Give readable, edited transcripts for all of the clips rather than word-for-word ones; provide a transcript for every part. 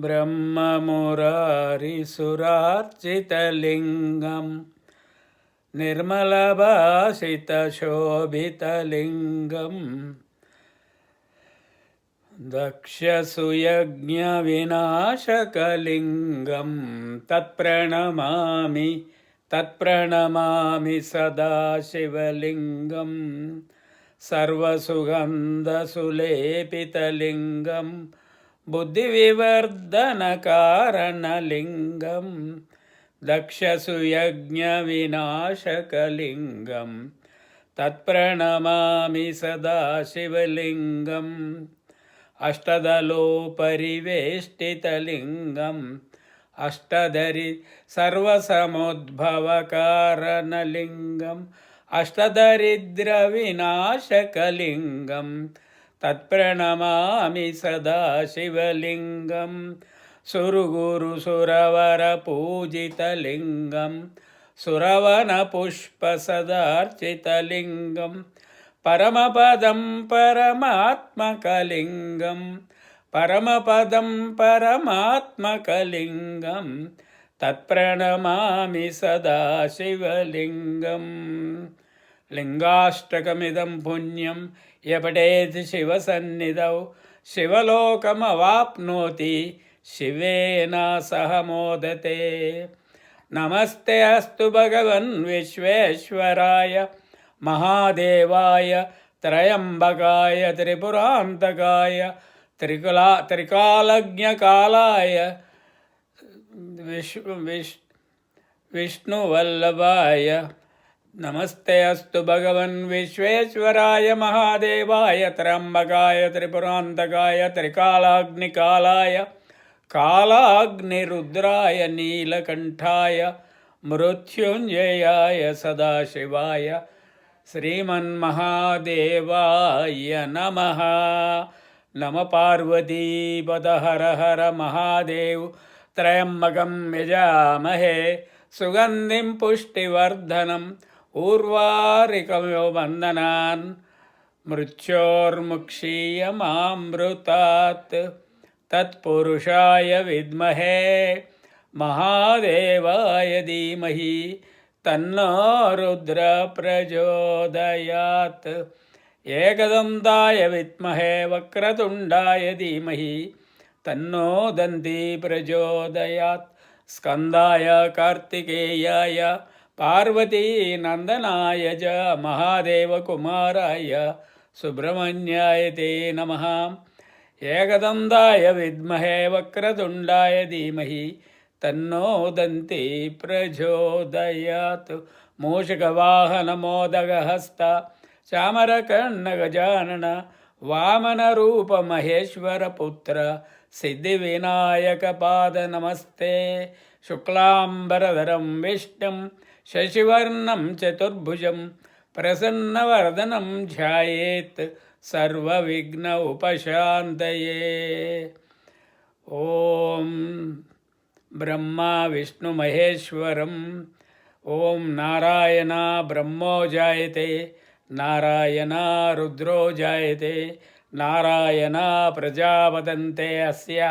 ब्रह्ममुरारिसुरार्चितलिङ्गं निर्मलभासितशोभितलिङ्गं दक्षसुयज्ञविनाशकलिङ्गं तत्प्रणमामि सदा शिवलिङ्गं सर्वसुगन्धसुलेपितलिङ्गं बुद्धिविवर्धनकारणलिङ्गं दक्षसुयज्ञविनाशकलिङ्गं तत्प्रणमामि सदा शिवलिङ्गम् अष्टदलोपरिवेष्टितलिङ्गम् अष्टधरि सर्वसमुद्भवकारणलिङ्गम् अष्टदरिद्रविनाशकलिङ्गं तत्प्रणमामि सदा शिवलिङ्गं सुरगुरुसुरवरपूजितलिङ्गं सुरवनपुष्पसदार्चितलिङ्गं परमपदं परमात्मकलिङ्गं तत्प्रणमामि सदा शिवलिङ्गं लिङ्गाष्टकमिदं पुण्यं यपठेत् शिवसन्निधौ शिवलोकमवाप्नोति शिवेन सह मोदते। नमस्ते अस्तु भगवन् विश्वेश्वराय महादेवाय त्रयंबकाय त्रिपुरान्तकाय त्रिकालज्ञकालाय विष्णुवल्लभाय। नमस्ते अस्तु भगवन् विश्वेश्वराय महादेवाय त्र्यंबकाय त्रिपुरान्तकाय त्रिकालाग्निकालाय कालाग्निरुद्राय नीलकण्ठाय मृत्युञ्जयाय सदाशिवाय श्रीमन्महादेवाय नमः। नम पार्वतीपद हर हर महादेव। त्र्यंबकं यजामहे सुगन्धिं पुष्टिवर्धनम् उर्वारुकमिव बन्धनान् मृत्योर्मुक्षीयमामृतात् तत्पुरुषाय विद्महे महादेवाय धीमहि तन्नो रुद्र प्रचोदयात्। एकदन्ताय विद्महे वक्रतुण्डाय धीमहि तन्नो दन्ती प्रचोदयात्। स्कन्दाय कार्तिकेयाय पार्वतीनन्दनाय च महादेवकुमाराय सुब्रह्मण्याय ते नमः। एकदन्ताय विद्महे वक्रतुण्डाय धीमहि तन्नो दन्ती प्रचोदयात्। मूषकवाहनमोदगहस्त चामरकर्णगजानन वामनरूपमहेश्वरपुत्र सिद्धिविनायकपाद नमस्ते। शुक्लाम्बरधरं विष्णुं शशिवर्णं चतुर्भुजं प्रसन्नवदनं ध्यायेत् सर्वविघ्न उपशान्तये। ॐ ब्रह्मा विष्णु महेश्वरम्। ॐ नारायण ब्रह्मो जायते नारायण रुद्रो जायते नारायण प्रजापतन्ते अस्य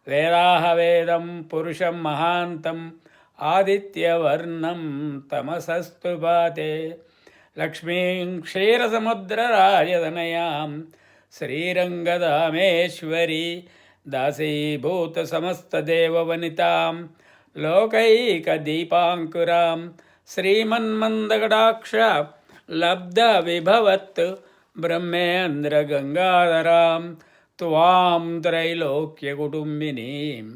वेदाः वेदं पुरुषं महान्तम् आदित्यवर्णं तमसस्तु भाते। लक्ष्मीं क्षीरसमुद्रराजतनयां श्रीरङ्गधामेश्वरी दासीभूतसमस्तदेववनितां लोकैकदीपाङ्कुरां श्रीमन्मन्दकटाक्ष लब्धविभवत् ब्रह्मेन्द्रगङ्गाधरां त्वां त्रैलोक्यकुटुम्बिनीं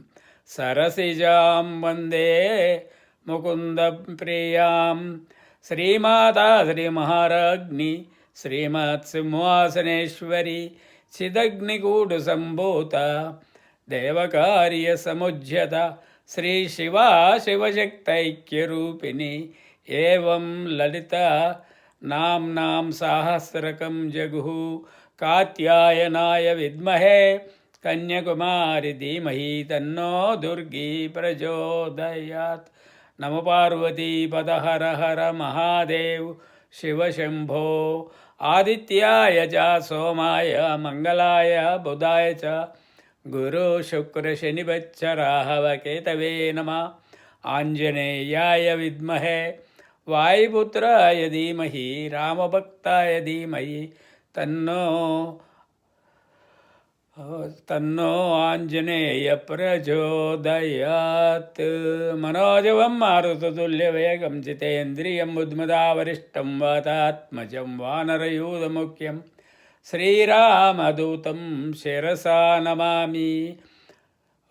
सरसिजां वन्दे मुकुन्दप्रियां। श्रीमाता श्रीमहाराज्ञी श्रीमत्सिंहासनेश्वरी चिदग्निकूटसम्भूता देवकार्यसमुज्झता श्रीशिवा शिवशक्तैक्यरूपिणी एवं ललिता नाम्नां सहस्रकं जगुः। कात्यायनाय विद्महे कन्याकुमारी धीमहि तन्नो दुर्गी प्रचोदयात्। नमो पार्वतीपद हर हर महादेव शिव शंभो। आदित्याय च सोमाय मंगलाय बुधाय च గురు శుక్ర శనివచ్చరాహవకేతవే నమ. ఆంజనేయాయ విద్మహే వాయుపుత్రాయ ధీమహి రామభక్తాయ ధీమహి తన్నో తన్నో ఆంజనేయ ప్రచోదయాత్. మనోజవం మారుతతుల్యవేగం జితేంద్రియం బుద్ధిమదావరిష్టం వాతాత్మజం వానరయూధముఖ్యం శ్రీరామదూతం శిరసా నమామి.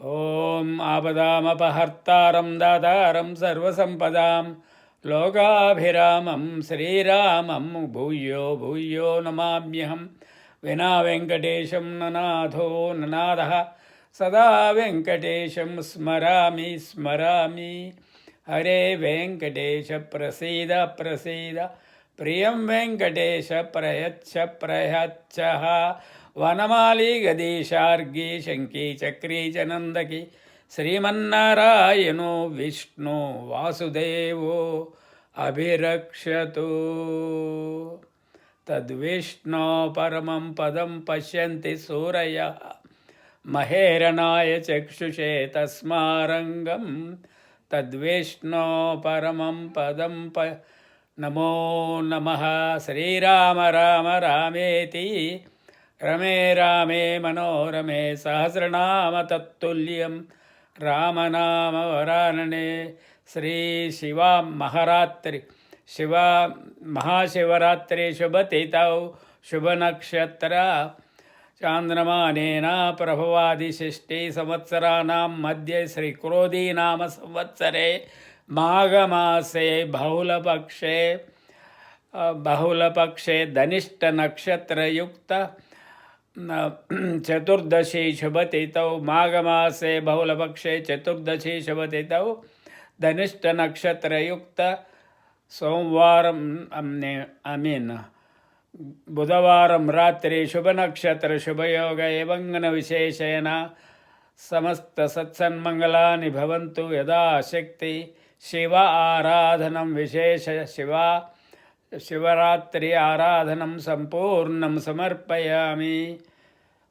ఓం ఆపదామపహర్తారం దాతారం సర్వసంపదాం లోకాభిరామం శ్రీరామం భూయో భూయో నమామ్యహం. వినా వెంకటేశం ననాథో ననాథః సదా వెంకటేశం స్మరామి స్మరామి. హరే వెంకటేశ ప్రసీద ప్రసీద ప్రియం వెంకటేశ ప్రయచ్చ ప్రయచ్చ. వనమాలి గదీశార్గి శంకీ చక్రీ చ నందకి శ్రీమన్నారాయణో విష్ణు వాసుదేవో అభిరక్షతు. తద్విష్ణో పరమం పదం పశ్యంతి సూరయః మహేరణాయ చక్షుషే తస్మారంగం. తద్విష్ణో పరమం పదం నమో నమః. శ్రీరామ రామ రామేతి రమే రామే మనోరమే సహస్రనామ తత్తుల్యం రామనామ వరాననే. శ్రీ శివ మహారాత్రి మహాశివరాత్రి శుభతిథౌ శుభనక్షత్ర చాంద్రమానేన ప్రభవాది షష్ఠి సంవత్సరాణం మధ్య శ్రీ క్రోధీ నామ సంవత్సరే మాఘమాసే బహుళపక్షే ధనిష్ట నక్షత్రయుక్త చతుర్దశి శుభతిథౌ. మాఘమాసే బహుళపక్షే చతుర్దశి శుభతిథౌ ధనిష్ట నక్షత్రయుక్త సోమవారం బుధవారం రాత్రి శుభనక్షత్ర శుభయోగ ఏవంగన విశేషేణ సమస్త సత్సన్మంగళాని భవంతు. యథాశక్తి శివ ఆరాధనం విశేష శివరాత్రి ఆరాధనం సంపూర్ణం సమర్పయామి.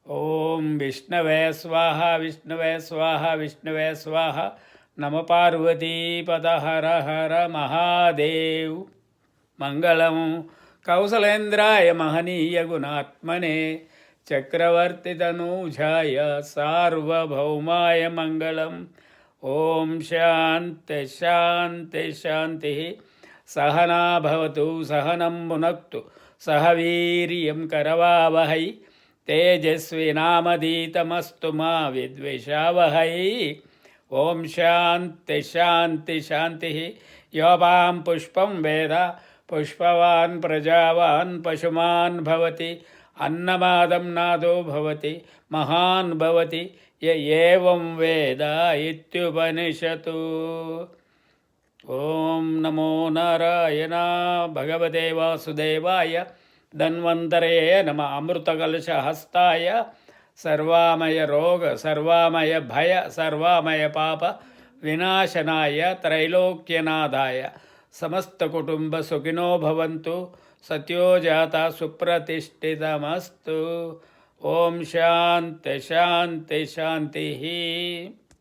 ఓం విష్ణవే స్వాహ విష్ణవే స్వాహ విష్ణవే స్వాహ. నమ పార్వతీపద హర హర మహాదేవ్. మంగళం కౌసలేంద్రాయ మహనీయ గుణాత్మనే చక్రవర్తితనూజాయ సార్వభౌమాయ మంగళం. ఓం శాంతి శాంతి శాంతి. సహనా భవతు సహనం భునక్తు సహ వీర్యం కరవావహై తేజస్వినామధీతమస్తు మా విద్విషావహై. ఓం శాంతి శాంతి శాంతి. యోపాం పుష్పం వేద పుష్పవాన్ ప్రజావాన్ పశుమాన్ భవతి అన్నమాదం నాదో భవతి మహాన్ భవతి య ఏవం వేద ఇత్యుపనిషతు. ఓం నమో నారాయణ భగవతే వాసుదేవాయ. ధన్వంతరే నమ. అమృతకలశహస్తాయ సర్వామయ రోగ సర్వామయ భయ సర్వామయ పాప వినాశనాయ త్రైలోక్యనాథాయ. సమస్త కుటుంబ సుఖినో భవంతు. సత్యోజాత సుప్రతిష్ఠితమస్తు. ఓం శాంతి శాంతి శాంతి.